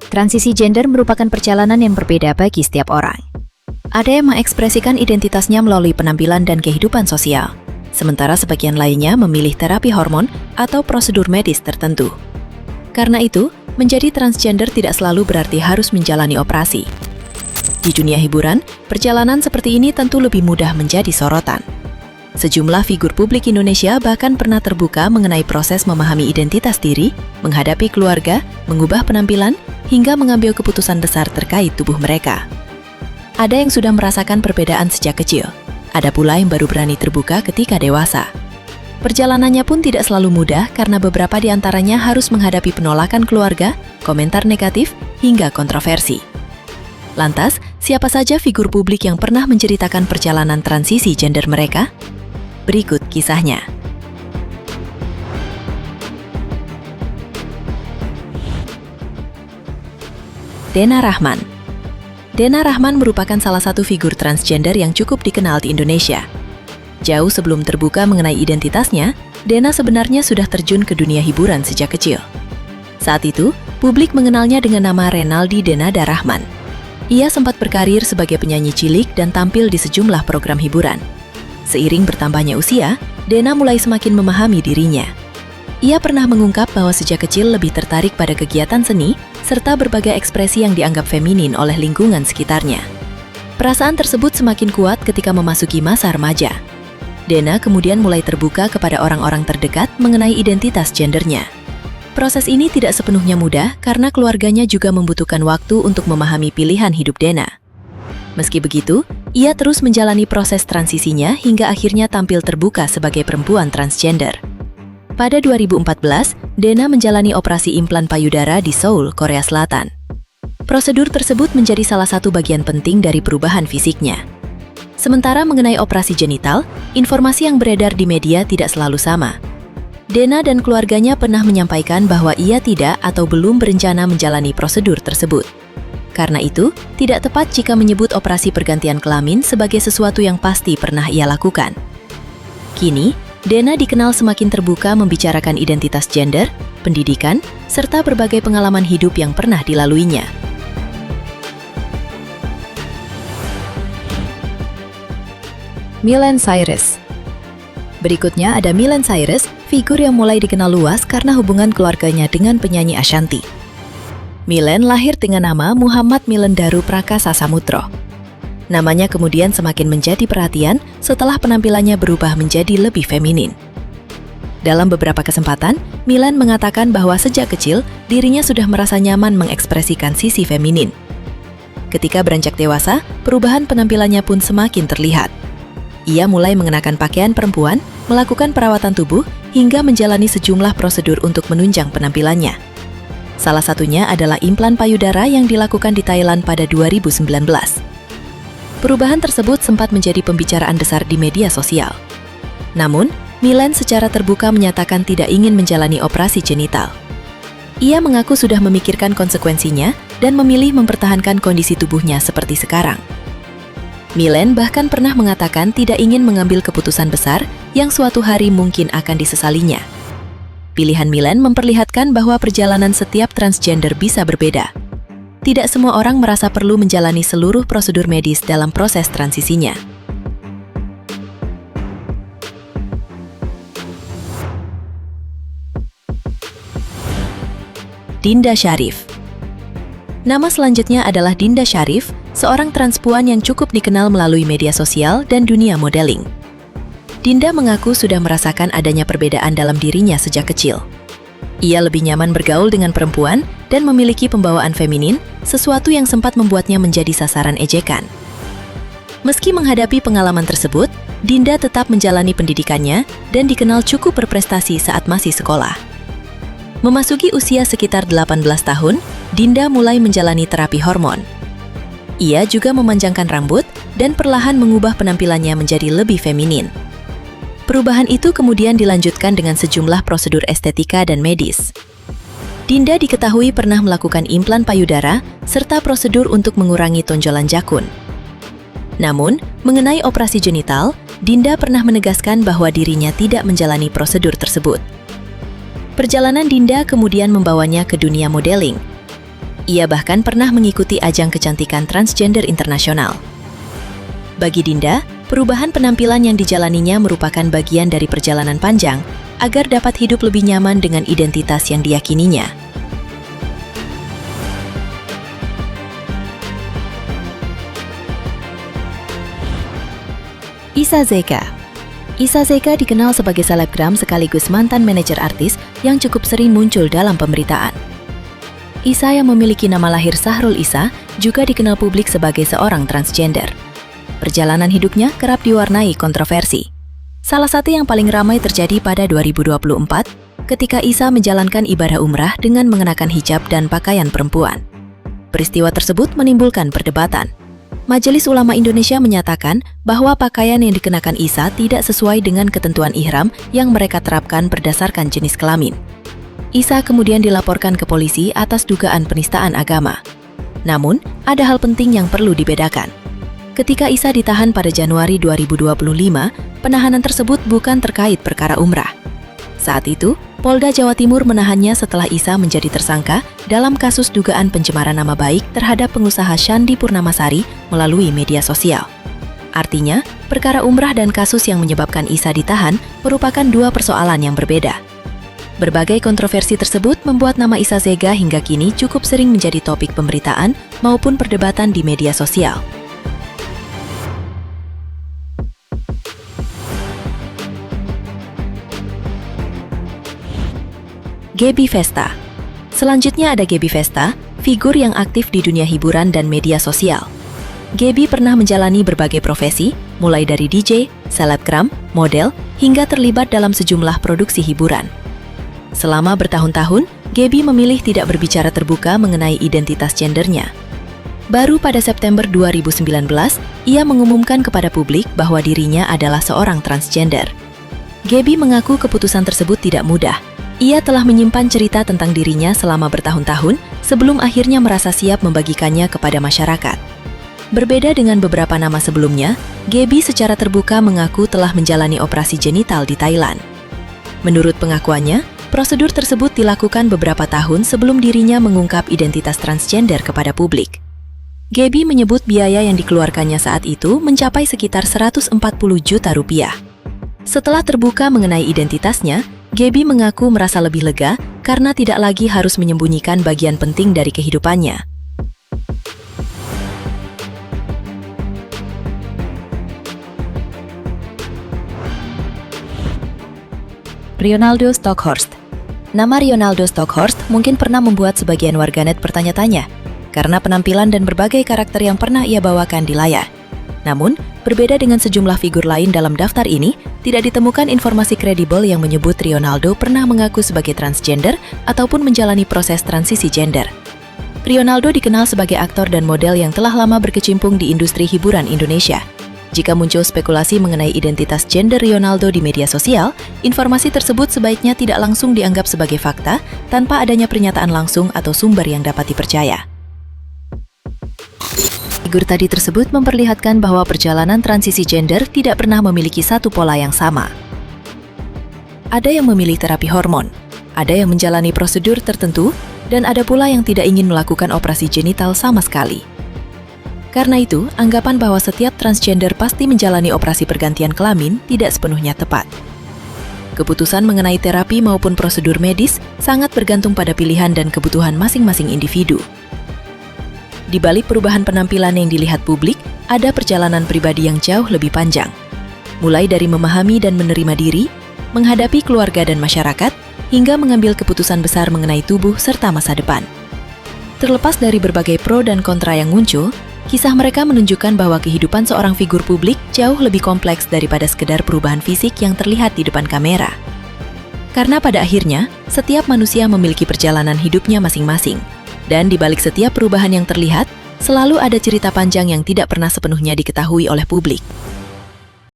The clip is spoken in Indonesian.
Transisi gender merupakan perjalanan yang berbeda bagi setiap orang. Ada yang mengekspresikan identitasnya melalui penampilan dan kehidupan sosial, sementara sebagian lainnya memilih terapi hormon atau prosedur medis tertentu. Karena itu, menjadi transgender tidak selalu berarti harus menjalani operasi. Di dunia hiburan, perjalanan seperti ini tentu lebih mudah menjadi sorotan. Sejumlah figur publik Indonesia bahkan pernah terbuka mengenai proses memahami identitas diri, menghadapi keluarga, mengubah penampilan, hingga mengambil keputusan besar terkait tubuh mereka. Ada yang sudah merasakan perbedaan sejak kecil, ada pula yang baru berani terbuka ketika dewasa. Perjalanannya pun tidak selalu mudah karena beberapa di antaranya harus menghadapi penolakan keluarga, komentar negatif, hingga kontroversi. Lantas, siapa saja figur publik yang pernah menceritakan perjalanan transisi gender mereka? Berikut kisahnya. Dena Rahman. Dena Rahman merupakan salah satu figur transgender yang cukup dikenal di Indonesia. Jauh sebelum terbuka mengenai identitasnya, Dena sebenarnya sudah terjun ke dunia hiburan sejak kecil. Saat itu, publik mengenalnya dengan nama Renaldi Denada Rahman. Ia sempat berkarir sebagai penyanyi cilik dan tampil di sejumlah program hiburan. Seiring bertambahnya usia, Dena mulai semakin memahami dirinya. Ia pernah mengungkap bahwa sejak kecil lebih tertarik pada kegiatan seni, serta berbagai ekspresi yang dianggap feminin oleh lingkungan sekitarnya. Perasaan tersebut semakin kuat ketika memasuki masa remaja. Dena kemudian mulai terbuka kepada orang-orang terdekat mengenai identitas gendernya. Proses ini tidak sepenuhnya mudah karena keluarganya juga membutuhkan waktu untuk memahami pilihan hidup Dena. Meski begitu, ia terus menjalani proses transisinya hingga akhirnya tampil terbuka sebagai perempuan transgender. Pada 2014, Dena menjalani operasi implan payudara di Seoul, Korea Selatan. Prosedur tersebut menjadi salah satu bagian penting dari perubahan fisiknya. Sementara mengenai operasi genital, informasi yang beredar di media tidak selalu sama. Dena dan keluarganya pernah menyampaikan bahwa ia tidak atau belum berencana menjalani prosedur tersebut. Karena itu, tidak tepat jika menyebut operasi pergantian kelamin sebagai sesuatu yang pasti pernah ia lakukan. Kini, Dena dikenal semakin terbuka membicarakan identitas gender, pendidikan, serta berbagai pengalaman hidup yang pernah dilaluinya. Miley Cyrus. Berikutnya ada Miley Cyrus, figur yang mulai dikenal luas karena hubungan keluarganya dengan penyanyi Ashanti. Miley lahir dengan nama Muhammad Milendaru Prakasa Samutro. Namanya kemudian semakin menjadi perhatian setelah penampilannya berubah menjadi lebih feminin. Dalam beberapa kesempatan, Miley mengatakan bahwa sejak kecil dirinya sudah merasa nyaman mengekspresikan sisi feminin. Ketika beranjak dewasa, perubahan penampilannya pun semakin terlihat. Ia mulai mengenakan pakaian perempuan, melakukan perawatan tubuh, hingga menjalani sejumlah prosedur untuk menunjang penampilannya. Salah satunya adalah implan payudara yang dilakukan di Thailand pada 2019. Perubahan tersebut sempat menjadi pembicaraan besar di media sosial. Namun, Miley secara terbuka menyatakan tidak ingin menjalani operasi genital. Ia mengaku sudah memikirkan konsekuensinya dan memilih mempertahankan kondisi tubuhnya seperti sekarang. Miley bahkan pernah mengatakan tidak ingin mengambil keputusan besar yang suatu hari mungkin akan disesalinya. Pilihan Miley memperlihatkan bahwa perjalanan setiap transgender bisa berbeda. Tidak semua orang merasa perlu menjalani seluruh prosedur medis dalam proses transisinya. Dinda Syarif. Nama selanjutnya adalah Dinda Syarif, seorang transpuan yang cukup dikenal melalui media sosial dan dunia modeling. Dinda mengaku sudah merasakan adanya perbedaan dalam dirinya sejak kecil. Ia lebih nyaman bergaul dengan perempuan dan memiliki pembawaan feminin, sesuatu yang sempat membuatnya menjadi sasaran ejekan. Meski menghadapi pengalaman tersebut, Dinda tetap menjalani pendidikannya dan dikenal cukup berprestasi saat masih sekolah. Memasuki usia sekitar 18 tahun, Dinda mulai menjalani terapi hormon. Ia juga memanjangkan rambut dan perlahan mengubah penampilannya menjadi lebih feminin. Perubahan itu kemudian dilanjutkan dengan sejumlah prosedur estetika dan medis. Dinda diketahui pernah melakukan implan payudara serta prosedur untuk mengurangi tonjolan jakun. Namun, mengenai operasi genital, Dinda pernah menegaskan bahwa dirinya tidak menjalani prosedur tersebut. Perjalanan Dinda kemudian membawanya ke dunia modeling. Ia bahkan pernah mengikuti ajang kecantikan transgender internasional. Bagi Dinda, perubahan penampilan yang dijalaninya merupakan bagian dari perjalanan panjang agar dapat hidup lebih nyaman dengan identitas yang diyakininya. Isa Zeka. Isa Zeka dikenal sebagai selebgram sekaligus mantan manajer artis yang cukup sering muncul dalam pemberitaan. Isa yang memiliki nama lahir Sahrul Isa juga dikenal publik sebagai seorang transgender. Perjalanan hidupnya kerap diwarnai kontroversi. Salah satu yang paling ramai terjadi pada 2024 ketika Isa menjalankan ibadah umrah dengan mengenakan hijab dan pakaian perempuan. Peristiwa tersebut menimbulkan perdebatan. Majelis Ulama Indonesia menyatakan bahwa pakaian yang dikenakan Isa tidak sesuai dengan ketentuan ihram yang mereka terapkan berdasarkan jenis kelamin. Isa kemudian dilaporkan ke polisi atas dugaan penistaan agama. Namun, ada hal penting yang perlu dibedakan. Ketika Isa ditahan pada Januari 2025, penahanan tersebut bukan terkait perkara umrah. Saat itu, Polda Jawa Timur menahannya setelah Isa menjadi tersangka dalam kasus dugaan pencemaran nama baik terhadap pengusaha Shandi Purnamasari melalui media sosial. Artinya, perkara umrah dan kasus yang menyebabkan Isa ditahan merupakan dua persoalan yang berbeda. Berbagai kontroversi tersebut membuat nama Isa Zeka hingga kini cukup sering menjadi topik pemberitaan maupun perdebatan di media sosial. Gaby Vesta. Selanjutnya ada Gaby Vesta, figur yang aktif di dunia hiburan dan media sosial. Gaby pernah menjalani berbagai profesi, mulai dari DJ, selebgram, model, hingga terlibat dalam sejumlah produksi hiburan. Selama bertahun-tahun, Gaby memilih tidak berbicara terbuka mengenai identitas gendernya. Baru pada September 2019, ia mengumumkan kepada publik bahwa dirinya adalah seorang transgender. Gaby mengaku keputusan tersebut tidak mudah. Ia telah menyimpan cerita tentang dirinya selama bertahun-tahun sebelum akhirnya merasa siap membagikannya kepada masyarakat. Berbeda dengan beberapa nama sebelumnya, Gaby secara terbuka mengaku telah menjalani operasi genital di Thailand. Menurut pengakuannya, prosedur tersebut dilakukan beberapa tahun sebelum dirinya mengungkap identitas transgender kepada publik. Gaby menyebut biaya yang dikeluarkannya saat itu mencapai sekitar 140 juta rupiah. Setelah terbuka mengenai identitasnya, Gaby mengaku merasa lebih lega karena tidak lagi harus menyembunyikan bagian penting dari kehidupannya. Rionaldo Stockhorst. Nama Rionaldo Stockhorst mungkin pernah membuat sebagian warganet bertanya-tanya karena penampilan dan berbagai karakter yang pernah ia bawakan di layar. Namun, berbeda dengan sejumlah figur lain dalam daftar ini, tidak ditemukan informasi kredibel yang menyebut Rionaldo pernah mengaku sebagai transgender ataupun menjalani proses transisi gender. Rionaldo dikenal sebagai aktor dan model yang telah lama berkecimpung di industri hiburan Indonesia. Jika muncul spekulasi mengenai identitas gender Rionaldo di media sosial, informasi tersebut sebaiknya tidak langsung dianggap sebagai fakta tanpa adanya pernyataan langsung atau sumber yang dapat dipercaya. Figur tadi tersebut memperlihatkan bahwa perjalanan transisi gender tidak pernah memiliki satu pola yang sama. Ada yang memilih terapi hormon, ada yang menjalani prosedur tertentu, dan ada pula yang tidak ingin melakukan operasi genital sama sekali. Karena itu, anggapan bahwa setiap transgender pasti menjalani operasi pergantian kelamin tidak sepenuhnya tepat. Keputusan mengenai terapi maupun prosedur medis sangat bergantung pada pilihan dan kebutuhan masing-masing individu. Di balik perubahan penampilan yang dilihat publik, ada perjalanan pribadi yang jauh lebih panjang. Mulai dari memahami dan menerima diri, menghadapi keluarga dan masyarakat, hingga mengambil keputusan besar mengenai tubuh serta masa depan. Terlepas dari berbagai pro dan kontra yang muncul, kisah mereka menunjukkan bahwa kehidupan seorang figur publik jauh lebih kompleks daripada sekedar perubahan fisik yang terlihat di depan kamera. Karena pada akhirnya, setiap manusia memiliki perjalanan hidupnya masing-masing. Dan di balik setiap perubahan yang terlihat, selalu ada cerita panjang yang tidak pernah sepenuhnya diketahui oleh publik.